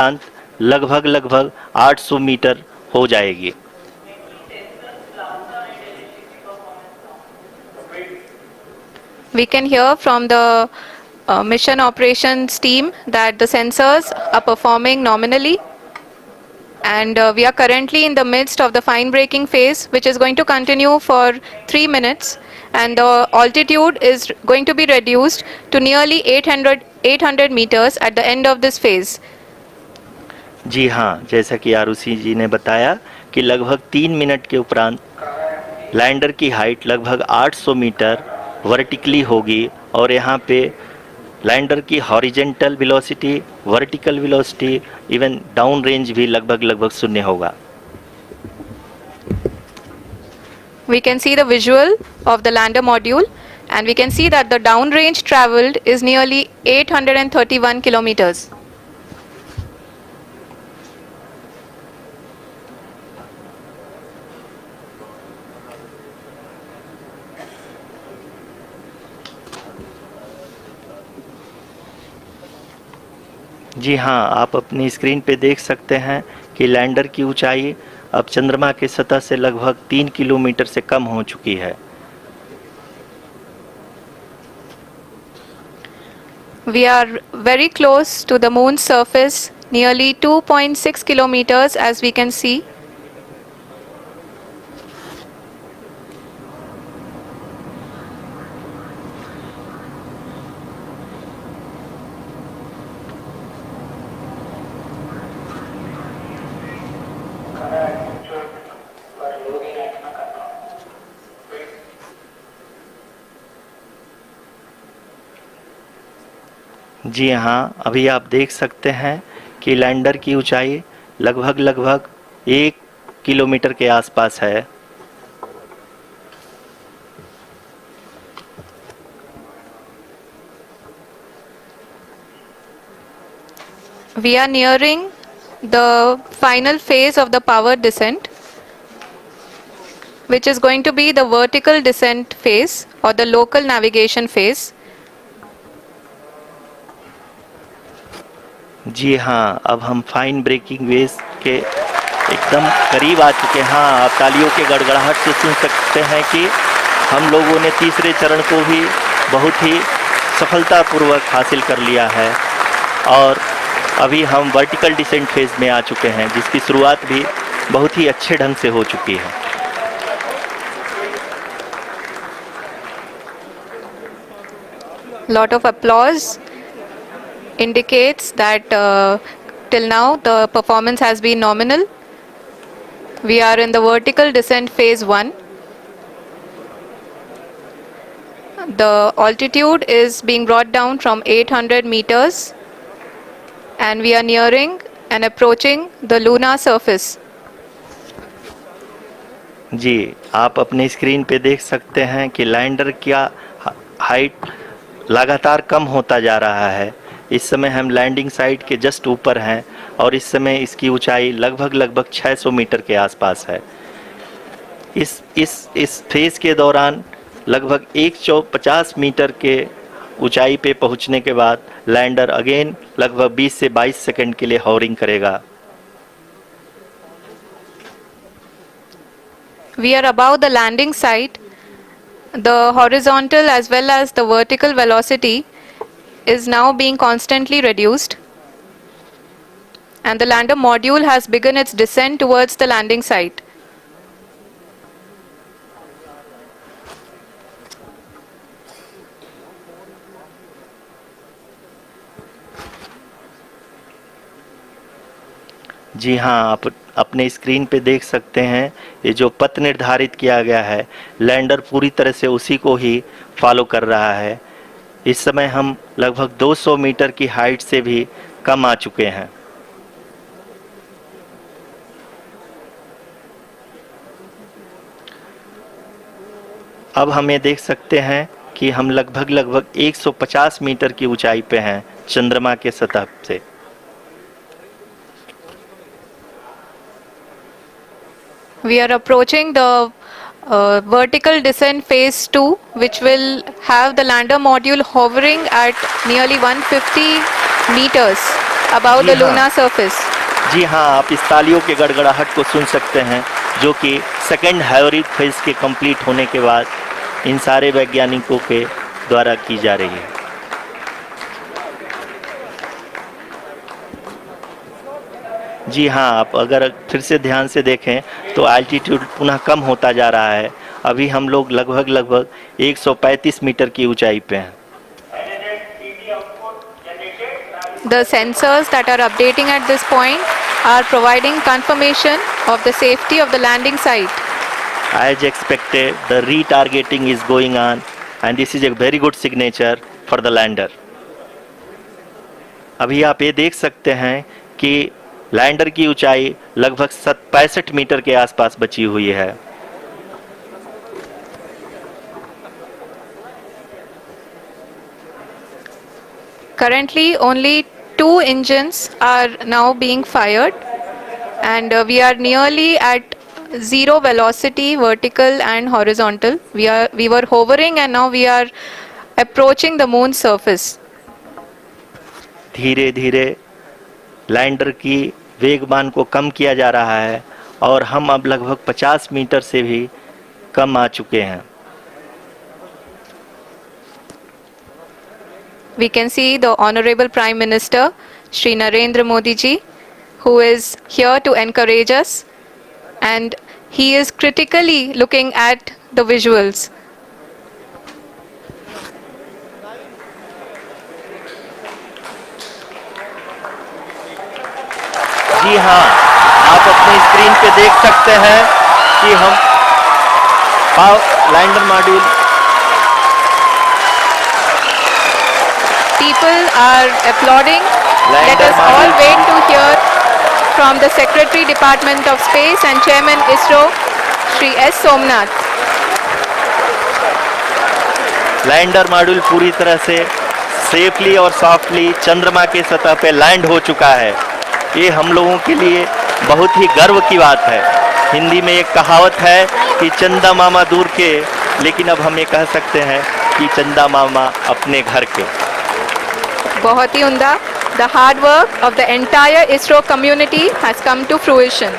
अंत लगभग 800 मीटर हो जाएगी। We can hear from the mission operations team that the sensors are performing nominally, and we are currently in the midst of the fine braking phase, which is going to continue for 3 minutes, and the altitude is going to be reduced to nearly 800 meters at the end of this phase. जी हाँ, जैसा कि आरुषि जी ने बताया कि लगभग 3 minute के उपरांत lander की हाइट लगभग 800 मीटर वर्टिकली होगी और यहाँ पे लैंडर की horizontal velocity, vertical velocity, even down range भी लगभग शून्य होगा। We can see the visual of the lander module, and we can see that the downrange traveled is nearly 831 kilometers. जी हाँ, आप अपनी स्क्रीन पे देख सकते हैं कि लैंडर की ऊंचाई अब चंद्रमा की सतह से लगभग 3 किलोमीटर से कम हो चुकी है। We are very close to the moon's surface, nearly 2.6 kilometers, as we can see. जी हाँ, अभी आप देख सकते हैं कि लैंडर की ऊंचाई लगभग 1 किलोमीटर के आसपास है। We are nearing the final phase of the power descent, which is going to be the vertical descent phase or the local navigation phase. जी हाँ, अब हम फाइन ब्रेकिंग वेव के एकदम करीब आ चुके हैं। हाँ, आप तालियों के गड़गड़ाहट से सुन सकते हैं कि हम लोगों ने तीसरे चरण को भी बहुत ही सफलतापूर्वक हासिल कर लिया है और अभी हम वर्टिकल डिसेंट फेज में आ चुके हैं, जिसकी शुरुआत भी बहुत ही अच्छे ढंग से हो चुकी है। Lot of applause indicates that till now the performance has been nominal. We are in the vertical descent phase 1. The altitude is being brought down from 800 meters, and we are nearing and approaching the lunar surface. जी, आप अपने screen पे देख सकते हैं कि lander का height लगातार कम होता जा रहा है। इस समय हम लैंडिंग साइट के जस्ट ऊपर हैं और इस समय इसकी ऊंचाई लगभग 600 मीटर के आसपास है। इस फेज के दौरान लगभग 150 मीटर के ऊंचाई पे पहुंचने के बाद लैंडर अगेन लगभग 20 से 22 सेकंड के लिए हॉवरिंग करेगा। We are above the landing site. The horizontal as well as the vertical velocity is now being constantly reduced, and the lander module has begun its descent towards the landing site. जी हाँ, आप अपने screen पे देख सकते हैं ये जो पथ निर्धारित किया गया है, लैंडर पूरी तरह से उसी को ही फॉलो कर रहा है। इस समय हम लगभग 200 मीटर की हाइट से भी कम आ चुके हैं। अब हमें देख सकते हैं कि हम लगभग 150 मीटर की ऊंचाई पे हैं चंद्रमा के सतह से। We are approaching the vertical descent phase 2, which will have the lander module hovering at nearly 150 meters. above ji the हाँ। lunar surface. जी हाँ, आप इस तालियों के गड़गड़ाहट को सुन सकते हैं, जो कि सेकेंड हाइब्रिड फेज के कंप्लीट होने के बाद इन सारे वैज्ञानिकों के द्वारा की जा रही है। जी हाँ, आप अगर फिर से ध्यान से देखें तो एल्टीट्यूड पुनः कम होता जा रहा है। अभी हम लोग लगभग 135 मीटर की ऊंचाई पे हैं। The sensors that are updating at this point are providing confirmation of the safety of the landing site. As expected, the retargeting is going on, and this is a very good signature for the lander. अभी आप ये देख सकते हैं कि lander की ऊंचाई लगभग 65 मीटर के आसपास बची हुई है। Currently, only 2 engines are now being fired, and we are nearly at zero velocity, vertical and horizontal. We were hovering, and now we are approaching the moon's surface. धीरे धीरे लैंडर की वेगमान को कम किया जा रहा है और हम अब लगभग 50 मीटर से भी कम आ चुके हैं। We can see the Honorable Prime Minister, Shri Narendra Modi ji, who is here to encourage us, and he is critically looking at the visuals. जी हाँ, आप अपनी स्क्रीन पे देख सकते हैं कि हम lander module People are applauding. Let Lander us all module. wait to hear from the Secretary Department of Space and Chairman ISRO, Shri S. Somnath. Lander module पूरी तरह से सेफली और सॉफ्टली चंद्रमा के सतह पे लैंड हो चुका है। ये हम लोगों के लिए बहुत ही गर्व की बात है। हिंदी में एक कहावत है कि चंदा मामा दूर के, लेकिन अब हम ये कह सकते हैं कि चंदा मामा अपने घर के। बहुत ही उम्दा. The hard work of the entire ISRO community has come to fruition.